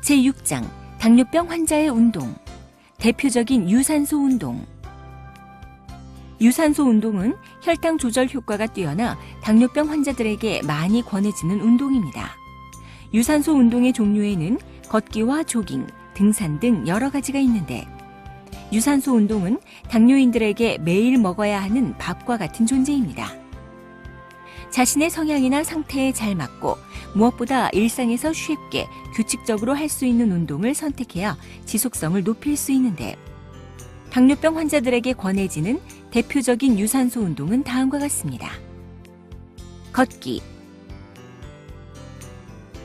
제6장 당뇨병 환자의 운동. 대표적인 유산소 운동. 유산소 운동은 혈당 조절 효과가 뛰어나 당뇨병 환자들에게 많이 권해지는 운동입니다. 유산소 운동의 종류에는 걷기와 조깅, 등산 등 여러 가지가 있는데 유산소 운동은 당뇨인들에게 매일 먹어야 하는 밥과 같은 존재입니다. 자신의 성향이나 상태에 잘 맞고 무엇보다 일상에서 쉽게 규칙적으로 할 수 있는 운동을 선택해야 지속성을 높일 수 있는데 당뇨병 환자들에게 권해지는 대표적인 유산소 운동은 다음과 같습니다. 걷기.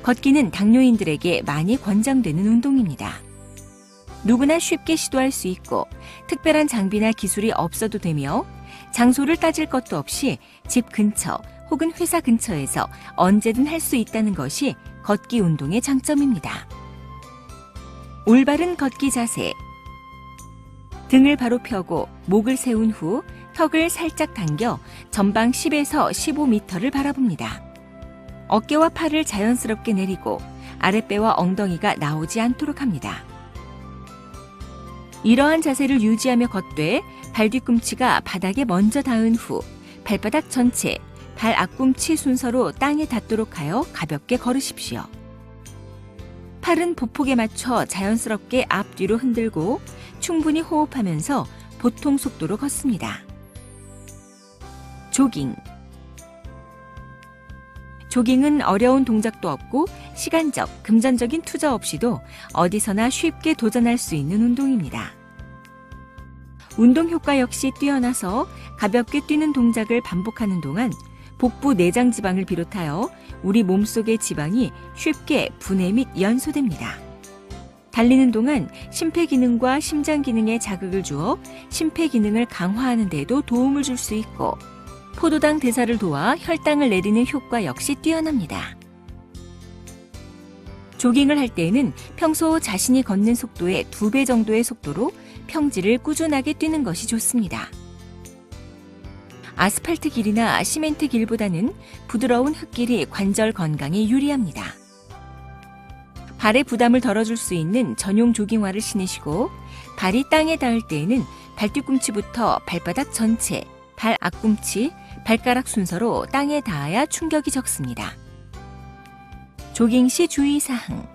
걷기는 당뇨인들에게 많이 권장되는 운동입니다. 누구나 쉽게 시도할 수 있고 특별한 장비나 기술이 없어도 되며 장소를 따질 것도 없이 집 근처 혹은 회사 근처에서 언제든 할 수 있다는 것이 걷기 운동의 장점입니다. 올바른 걷기 자세. 등을 바로 펴고 목을 세운 후 턱을 살짝 당겨 전방 10에서 15m를 바라봅니다. 어깨와 팔을 자연스럽게 내리고 아랫배와 엉덩이가 나오지 않도록 합니다. 이러한 자세를 유지하며 걷되 발 뒤꿈치가 바닥에 먼저 닿은 후 발바닥 전체, 발 앞꿈치 순서로 땅에 닿도록 하여 가볍게 걸으십시오. 팔은 보폭에 맞춰 자연스럽게 앞뒤로 흔들고 충분히 호흡하면서 보통 속도로 걷습니다. 조깅. 조깅은 어려운 동작도 없고 시간적, 금전적인 투자 없이도 어디서나 쉽게 도전할 수 있는 운동입니다. 운동 효과 역시 뛰어나서 가볍게 뛰는 동작을 반복하는 동안 복부 내장 지방을 비롯하여 우리 몸속의 지방이 쉽게 분해 및 연소됩니다. 달리는 동안 심폐기능과 심장기능에 자극을 주어 심폐기능을 강화하는 데에도 도움을 줄 수 있고 포도당 대사를 도와 혈당을 내리는 효과 역시 뛰어납니다. 조깅을 할 때에는 평소 자신이 걷는 속도의 2배 정도의 속도로 평지를 꾸준하게 뛰는 것이 좋습니다. 아스팔트 길이나 시멘트 길보다는 부드러운 흙길이 관절 건강에 유리합니다. 발의 부담을 덜어줄 수 있는 전용 조깅화를 신으시고 발이 땅에 닿을 때에는 발뒤꿈치부터 발바닥 전체, 발 앞꿈치, 발가락 순서로 땅에 닿아야 충격이 적습니다. 조깅 시 주의사항.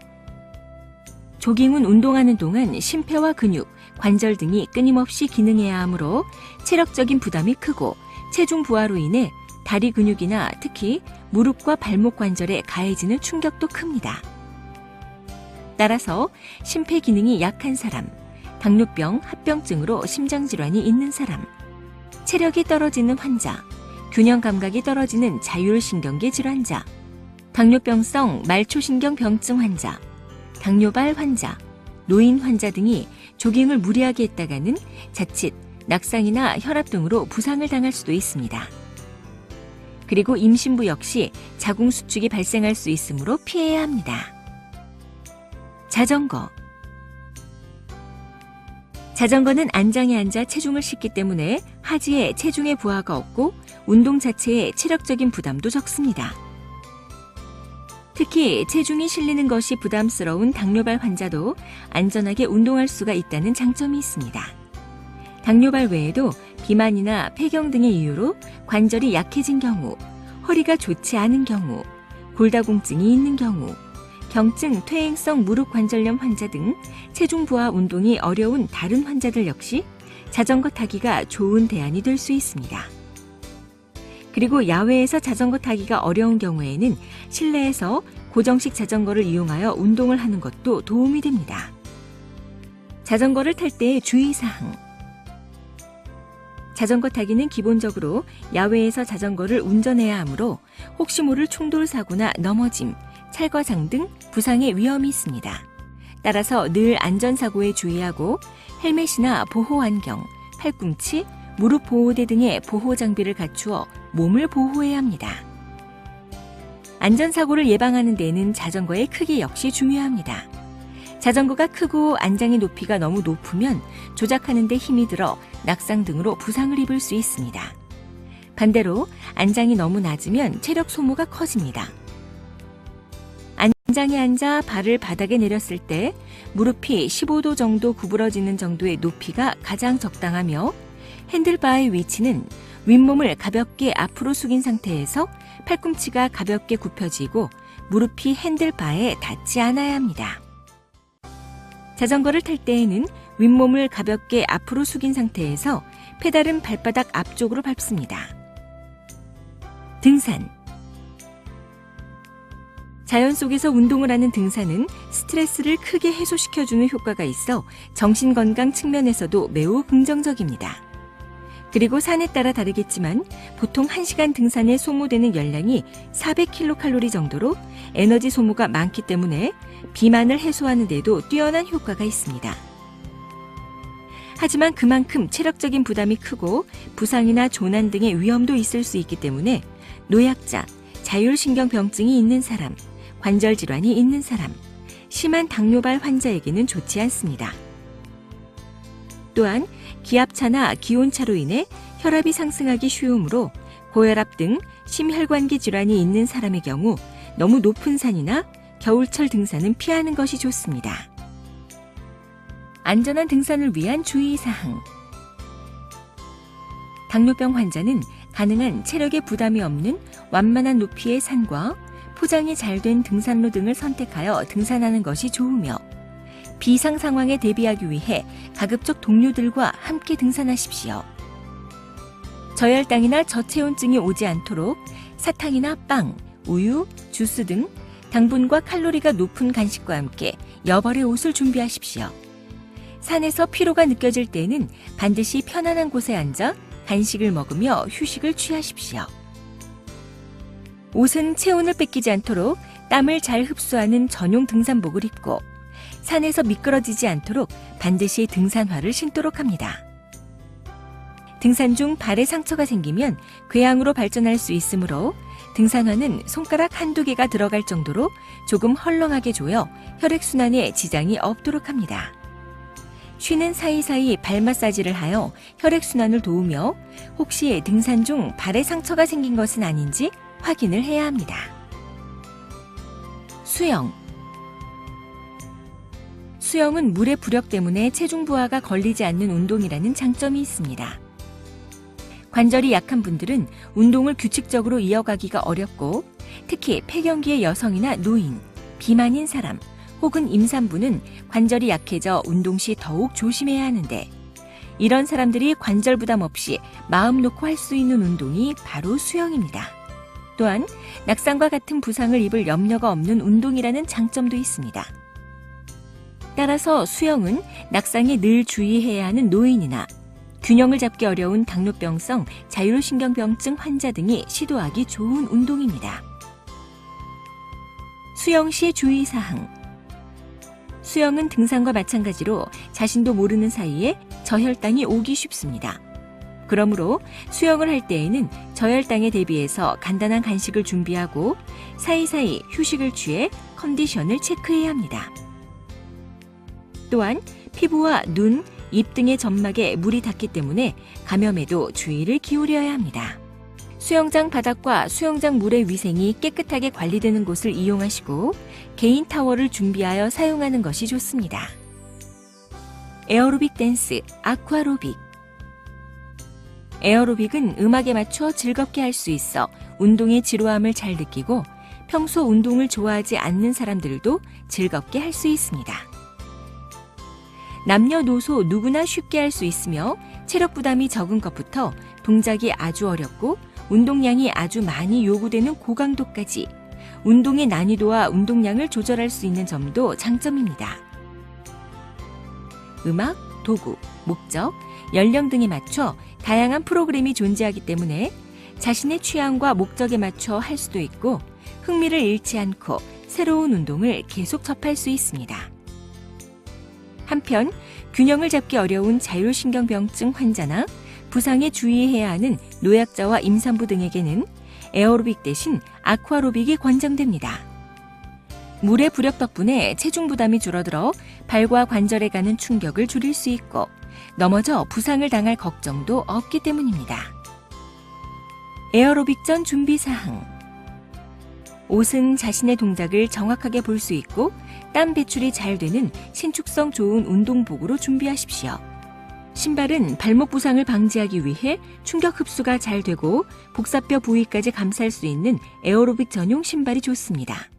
조깅은 운동하는 동안 심폐와 근육, 관절 등이 끊임없이 기능해야 하므로 체력적인 부담이 크고 체중 부하로 인해 다리 근육이나 특히 무릎과 발목 관절에 가해지는 충격도 큽니다. 따라서 심폐기능이 약한 사람, 당뇨병, 합병증으로 심장질환이 있는 사람, 체력이 떨어지는 환자, 균형 감각이 떨어지는 자율신경계 질환자, 당뇨병성 말초신경병증 환자, 당뇨발 환자, 노인 환자 등이 조깅을 무리하게 했다가는 자칫 낙상이나 혈압 등으로 부상을 당할 수도 있습니다. 그리고 임신부 역시 자궁 수축이 발생할 수 있으므로 피해야 합니다. 자전거. 자전거는 안장에 앉아 체중을 싣기 때문에 하지에 체중의 부하가 없고 운동 자체에 체력적인 부담도 적습니다. 특히 체중이 실리는 것이 부담스러운 당뇨발 환자도 안전하게 운동할 수가 있다는 장점이 있습니다. 당뇨발 외에도 비만이나 폐경 등의 이유로 관절이 약해진 경우, 허리가 좋지 않은 경우, 골다공증이 있는 경우, 경증, 퇴행성 무릎 관절염 환자 등 체중 부하 운동이 어려운 다른 환자들 역시 자전거 타기가 좋은 대안이 될 수 있습니다. 그리고 야외에서 자전거 타기가 어려운 경우에는 실내에서 고정식 자전거를 이용하여 운동을 하는 것도 도움이 됩니다. 자전거를 탈 때의 주의사항. 자전거 타기는 기본적으로 야외에서 자전거를 운전해야 하므로 혹시 모를 충돌 사고나 넘어짐, 찰과상 등 부상의 위험이 있습니다. 따라서 늘 안전사고에 주의하고 헬멧이나 보호안경, 팔꿈치, 무릎 보호대 등의 보호장비를 갖추어 몸을 보호해야 합니다. 안전사고를 예방하는 데에는 자전거의 크기 역시 중요합니다. 자전거가 크고 안장의 높이가 너무 높으면 조작하는 데 힘이 들어 낙상 등으로 부상을 입을 수 있습니다. 반대로 안장이 너무 낮으면 체력 소모가 커집니다. 정장에 앉아 발을 바닥에 내렸을 때 무릎이 15도 정도 구부러지는 정도의 높이가 가장 적당하며 핸들바의 위치는 윗몸을 가볍게 앞으로 숙인 상태에서 팔꿈치가 가볍게 굽혀지고 무릎이 핸들바에 닿지 않아야 합니다. 자전거를 탈 때에는 윗몸을 가볍게 앞으로 숙인 상태에서 페달은 발바닥 앞쪽으로 밟습니다. 등산. 자연 속에서 운동을 하는 등산은 스트레스를 크게 해소시켜주는 효과가 있어 정신건강 측면에서도 매우 긍정적입니다. 그리고 산에 따라 다르겠지만 보통 1시간 등산에 소모되는 열량이 400kcal 정도로 에너지 소모가 많기 때문에 비만을 해소하는 데도 뛰어난 효과가 있습니다. 하지만 그만큼 체력적인 부담이 크고 부상이나 조난 등의 위험도 있을 수 있기 때문에 노약자, 자율신경병증이 있는 사람, 관절 질환이 있는 사람, 심한 당뇨발 환자에게는 좋지 않습니다. 또한 기압차나 기온차로 인해 혈압이 상승하기 쉬우므로 고혈압 등 심혈관계 질환이 있는 사람의 경우 너무 높은 산이나 겨울철 등산은 피하는 것이 좋습니다. 안전한 등산을 위한 주의사항. 당뇨병 환자는 가능한 체력에 부담이 없는 완만한 높이의 산과 포장이 잘 된 등산로 등을 선택하여 등산하는 것이 좋으며 비상 상황에 대비하기 위해 가급적 동료들과 함께 등산하십시오. 저혈당이나 저체온증이 오지 않도록 사탕이나 빵, 우유, 주스 등 당분과 칼로리가 높은 간식과 함께 여벌의 옷을 준비하십시오. 산에서 피로가 느껴질 때는 반드시 편안한 곳에 앉아 간식을 먹으며 휴식을 취하십시오. 옷은 체온을 뺏기지 않도록 땀을 잘 흡수하는 전용 등산복을 입고 산에서 미끄러지지 않도록 반드시 등산화를 신도록 합니다. 등산 중 발에 상처가 생기면 궤양으로 발전할 수 있으므로 등산화는 손가락 한두 개가 들어갈 정도로 조금 헐렁하게 조여 혈액순환에 지장이 없도록 합니다. 쉬는 사이사이 발 마사지를 하여 혈액순환을 도우며 혹시 등산 중 발에 상처가 생긴 것은 아닌지 확인을 해야 합니다. 수영. 수영은 물의 부력 때문에 체중 부하가 걸리지 않는 운동이라는 장점이 있습니다. 관절이 약한 분들은 운동을 규칙적으로 이어가기가 어렵고 특히 폐경기의 여성이나 노인, 비만인 사람 혹은 임산부는 관절이 약해져 운동 시 더욱 조심해야 하는데 이런 사람들이 관절 부담 없이 마음 놓고 할 수 있는 운동이 바로 수영입니다. 또한 낙상과 같은 부상을 입을 염려가 없는 운동이라는 장점도 있습니다. 따라서 수영은 낙상에 늘 주의해야 하는 노인이나 균형을 잡기 어려운 당뇨병성 자율신경병증 환자 등이 시도하기 좋은 운동입니다. 수영 시 주의사항. 수영은 등산과 마찬가지로 자신도 모르는 사이에 저혈당이 오기 쉽습니다. 그러므로 수영을 할 때에는 저혈당에 대비해서 간단한 간식을 준비하고 사이사이 휴식을 취해 컨디션을 체크해야 합니다. 또한 피부와 눈, 입 등의 점막에 물이 닿기 때문에 감염에도 주의를 기울여야 합니다. 수영장 바닥과 수영장 물의 위생이 깨끗하게 관리되는 곳을 이용하시고 개인 타월을 준비하여 사용하는 것이 좋습니다. 에어로빅 댄스, 아쿠아로빅. 에어로빅은 음악에 맞춰 즐겁게 할 수 있어 운동의 지루함을 잘 느끼고 평소 운동을 좋아하지 않는 사람들도 즐겁게 할 수 있습니다. 남녀노소 누구나 쉽게 할 수 있으며 체력 부담이 적은 것부터 동작이 아주 어렵고 운동량이 아주 많이 요구되는 고강도까지 운동의 난이도와 운동량을 조절할 수 있는 점도 장점입니다. 음악, 도구, 목적, 연령 등에 맞춰 다양한 프로그램이 존재하기 때문에 자신의 취향과 목적에 맞춰 할 수도 있고 흥미를 잃지 않고 새로운 운동을 계속 접할 수 있습니다. 한편 균형을 잡기 어려운 자율신경병증 환자나 부상에 주의해야 하는 노약자와 임산부 등에게는 에어로빅 대신 아쿠아로빅이 권장됩니다. 물의 부력 덕분에 체중 부담이 줄어들어 발과 관절에 가는 충격을 줄일 수 있고 넘어져 부상을 당할 걱정도 없기 때문입니다. 에어로빅 전 준비사항. 옷은 자신의 동작을 정확하게 볼 수 있고 땀 배출이 잘 되는 신축성 좋은 운동복으로 준비하십시오. 신발은 발목 부상을 방지하기 위해 충격 흡수가 잘 되고 복사뼈 부위까지 감쌀 수 있는 에어로빅 전용 신발이 좋습니다.